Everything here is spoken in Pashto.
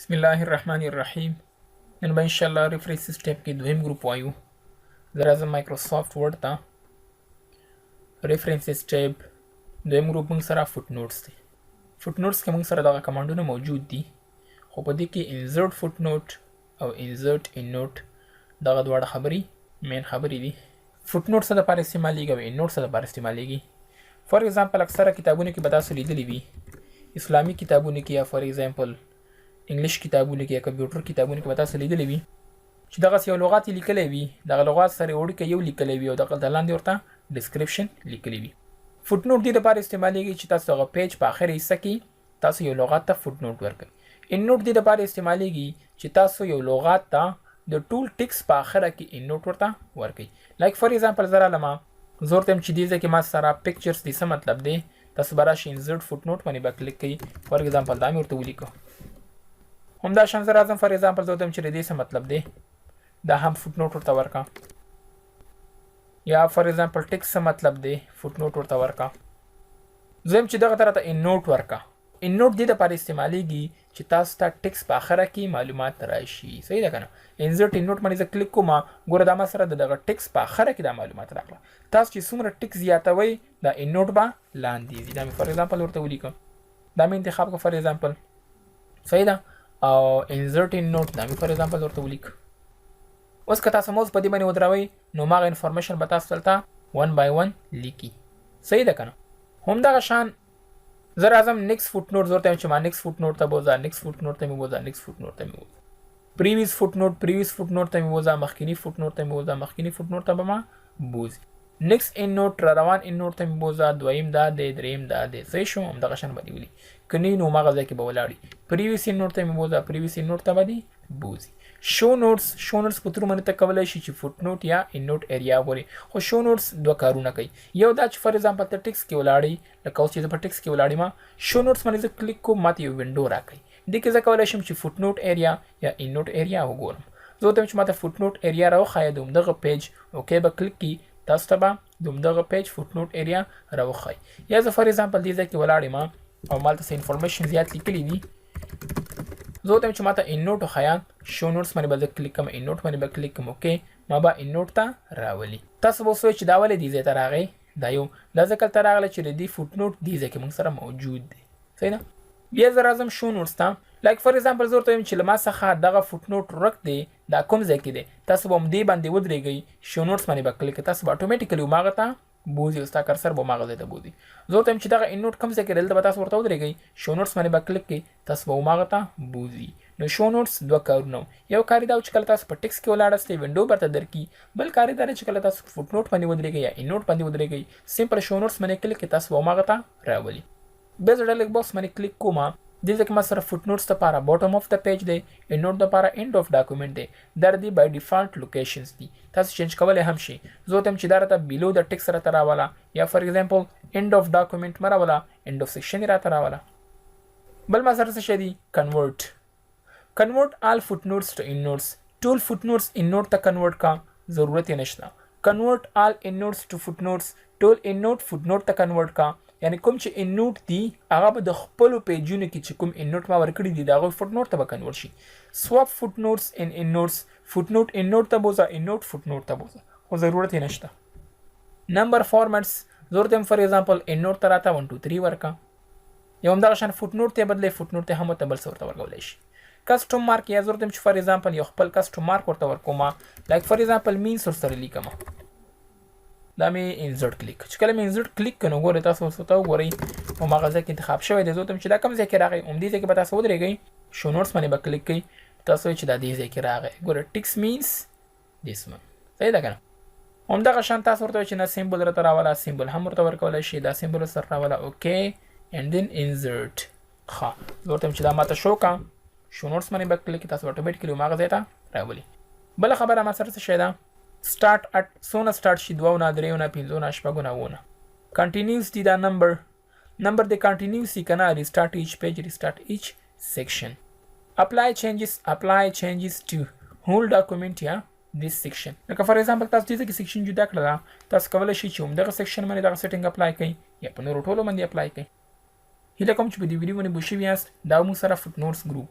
بسم الله الرحمن الرحیم. نن به انشاءالله ریفرنسز ټیب کې دویم ګروپ وایو. زه راځم مایکروسافټ ورډ ته. ریفرنسز ټیب دویم ګروپ موږ سره فوټ نوټس دی. فوټ نوټس کې موږ سره دغه کمانډونه موجود دي، خو په دې کې انزرټ فوټ نوټ او انزرټ ان نوټ دغه دواړه خبرې مین خبرې دي. فوټ نوټ څه دپاره استعمالیږي او ان نوټ څه دپاره استعمالیږي. فار ایگزامپل اکثره کتابونو کې به تاسو لیدلی وي، اسلامي کتابونو کې یا فار ایگزامپل انګلیش کتابونو کې یا کمپیوټر کتابونو کې به تاسو لیدلی وي چې دغسې یو لغات یې لیکلی وي، دغه لغات سره وړوکی یو لیکلی وي او دغه د لاندې ورته ډسکرپشن لیکلی وي. فوټ نوټ دې دپاره استعمالیږي چې تاسو هغه پیج په آخر حصه کې تاسو یو لغات ته فوټ نوټ ورکړئ. ان نوټ دې دپاره استعمالیږي چې تاسو یو لغات ته د ټول ټکس په آخره کې ان نوټ ورته ورکړئ. لایک فار ایگزامپل زه رالمه، زه ورته یم چې دې ځای کې ما سره پکچرز دي. څه مطلب دی؟ تاسو به راشئ انزرټ فوټ نوټ باندې به کلیک کوئ. فار ایگزامپل دا مې ورته ولیکه. همدا شان زه راځم فار ایگزامپل زه وایم چې د دې څه مطلب دی، دا هم فوټ نوټ ورته ورکړه. یا فار ایگزامپل ټکس څه مطلب دی، فوټ نوټ ورته ورکړه. زه وایم چې دغه ته راته ان نوټ ورکړه. ان نوټ دې دپاره استعمالیږي چې تاسو ته ټکس په آخره کې معلومات راشي. صحیح ده که نه؟ انزرټ ان نوټ باندې زه کلیک کوم، ګوره دا ما سره د دغه ټکس په آخره کې دا معلومات راغله. تاسو چې څومره ټکس زیاتوئ دا ان نوټ به لاندې ځي. دا مې فار ایگزامپل ورته ولیکم، دا مې انتخاب کړه فار ایگزامپل. صحیح ده؟ او انزرټ ان نوټ دا مې فار ایگزامپل ورته ولیک. اوس که تاسو موز په دې باندې ودروئ نو هماغه انفارمیشن به تاسو دلته 1 by 1 لیکي. صحیح ده که نه؟ همدغه شان زه راځم نیکس فوټ نوټ، زه ورته وایم چې ما نیکس فوټ نوټ ته بوځه، نیکس فوټ نوټ ته مې بوځه، نیکس فوټ نوټ ته مې بوځه. پریویس فوټ نوټ ته مې بوځه، مخکینی فوټ نوټ ته مې بوځه، مخکینی فوټ نوټ ته به ما بوځي. نیکس ان نوټ را روان ان نوټ ته مې بوځه، دویم دا دی، دریم دا دی. صحیح شو؟ همدغه شان به دې ولي، که نه نو هماغه ځای کې به ولاړي. پریویس ان نوټ ته مې بوځه، پریویس ان نوټ ته به دې بوځي. شو نوټس په تور باندې ته کولی شي چې فوټ نوټ یا ان نوټ ایریا وګورئ. خو شو نوټس دوه کارونه کوي. یو دا چې فار ایگزامپل ته ټکس کې ولاړئ، لکه اوس چې زه په ټکس کې ولاړ یم، شو نوټس باندې زه کلیک کوم، ماته یو وینډو راکوي. دې کې زه کولی شم چې فوټ نوټ ایریا یا ان نوټ ایریا وګورم. زه ورته وایم چې ماته فوټ نوټ ایریا راوښایه، د همدغه پیج اوکې به کلیک کړي، تاسو ته به د همدغه پیج فوټ نوټ ایریا راوښایي. یا زه فار ایگزامپل دې ځای کې ولاړ یم او مالته څه انفارمیشن زیات لیکلي دي، زه ورته وایم چې ماته ان نوټ وښایه. شو نوټس باندې به زه کلیک کوم، ان نوټ باندې به کلیک کوم، اوکې ما به ان نوټ ته راولي. تاسو به اوس وایئ چې دا ولې دې ځای ته راغی، دا ځکه دلته راغلی چې د دې فوټ نوټ دې ځای کې موږ سره موجود دی. صحیح ده؟ بیا زه راځم شو نوټس ته. لایک فار ایگزامپل زه ورته وایم چې له ما څخه دغه فوټ نوټ ورک دی، دا کوم ځای کې دی، تاسو به همدې باندې ودرېږئ، شو نوټس باندې به کلیک کوئ، تاسو به اټومیټیکلي هماغه ته بوځي، ستا کرسر به هماغه ځای ته بوځي. زه ورته وایم چې دغه ان نوټ کوم ځای کې دی، دلته به تاسو ورته ودرېږئ، شو نوټس باندې به کلیک کوئ، تاسو به هماغه ته بوځي. نو شو نوټس دوه کارونه، یو کار دا چې کله تاسو په ټکس کې ولاړاستئ وینډو به درته درکړي، بل کار دا چې کله تاسو فوټ نوټ باندې ودرېږئ یا ان نوټ باندې ودرېږئ، سمپل شو نوټس باندې کلیک کوئ، تاسو به هماغه ته راولي. بیا زه ډایلګ باکس باندې کلیک کوم، دې ځای کې ما سره فوټ نوټس دپاره باټم اف د پیج دی، ان نوټ دپاره اینډ اف ډاکومنټ دی. دا د دې بای ډیفالټ لوکیشنز دي، تاسو چینج کولی هم شي. زه ورته یم چې دا راته بیلو د ټکس راته راوله، یا فار ایگزامپل اینډ اف ډاکومنټ مه راوله، اینډ اف سیکشن یې راته راوله. بل ما سره څه شی دی؟ کنورټ all footnotes to endnotes. ټول footnotes endnote ته کنورټ کا، ضرورت یې نشته. کنورټ all endnotes to footnotes. ټول endnote footnote ته کنورټ کا، یعنی کوم چې endnote دي هغه به د خپلو پیجونو کې چې کوم endnote ما ورکړي دي د هغوی footnote ته به کنورټ شي. swap footnotes and endnotes. footnote endnote ته بوځه، endnote footnote ته بوځه، خو ضرورت یې نشته. نمبر فارمټس زه ورته یم فار ایگزامپل endnote ته راته 1 2 3 ورکړه. یا همدغه شان footnote ته یې بدلئ، footnote ته هم ورته بل څه ورته ورکولی شي. کسټم مارک یا زه ورته یم چې فار ایگزامپل یو خپل کسټم مارک ورته ورکوم، لایک فار ایگزامپل مینس ورسره لیکم. دا مې انزرټ کلیک، چې کله مې انزرټ کلیک کړو نو ګورئ تاسو ورته وګورئ هماغه ځای کې انتخاب شوی دی. زه ورته یم چې دا کوم ځای کې راغی، همدې ځای کې به تاسو ودرېږئ، شو نوټس باندې به کلیک کوئ، تاسو وایئ چې دا دې ځای کې راغی. ګوره ټکس مینس دیس ون. صحیح ده که نه؟ همدغه شان تاسو ورته وایئ چې نه سیمبل راته راوله، سیمبل هم ورته ورکولی شي، دا سیمبل ورسره راوله، اوکې اینډ دین انزرټ. ښه زه ورته یم چې دا ماته شو کا، شو نوټس باندې به کلیک تاسو اټومیټیکلي هماغه ځای ته راولي. بله خبره ما سره څه شی ده؟ سټارټ اټ څونه سټارټ شي، 2 نه 3 نه 5 نه 6 نه 9. کنټینیوس دی دا نمبر د کنټینیوس دی کنه. ریسټارټ ایچ پیج، ریسټارټ ایچ سیکشن. اپلای چینجز ټو هول ډاکومنټ یا this section. لکه فار ایگزامپل تاسو دې کې سیکشن جدا کړل، تاسو کولی شئ چې همدغه سیکشن باندې دغه سیټینګ اپلای کړئ یا په نورو ټولو باندې اپلای کړئ. هیله کوم چې په دې ویډیو باندې پوه شوي یاست. دا موږ سره فوټ نوټس ګروپ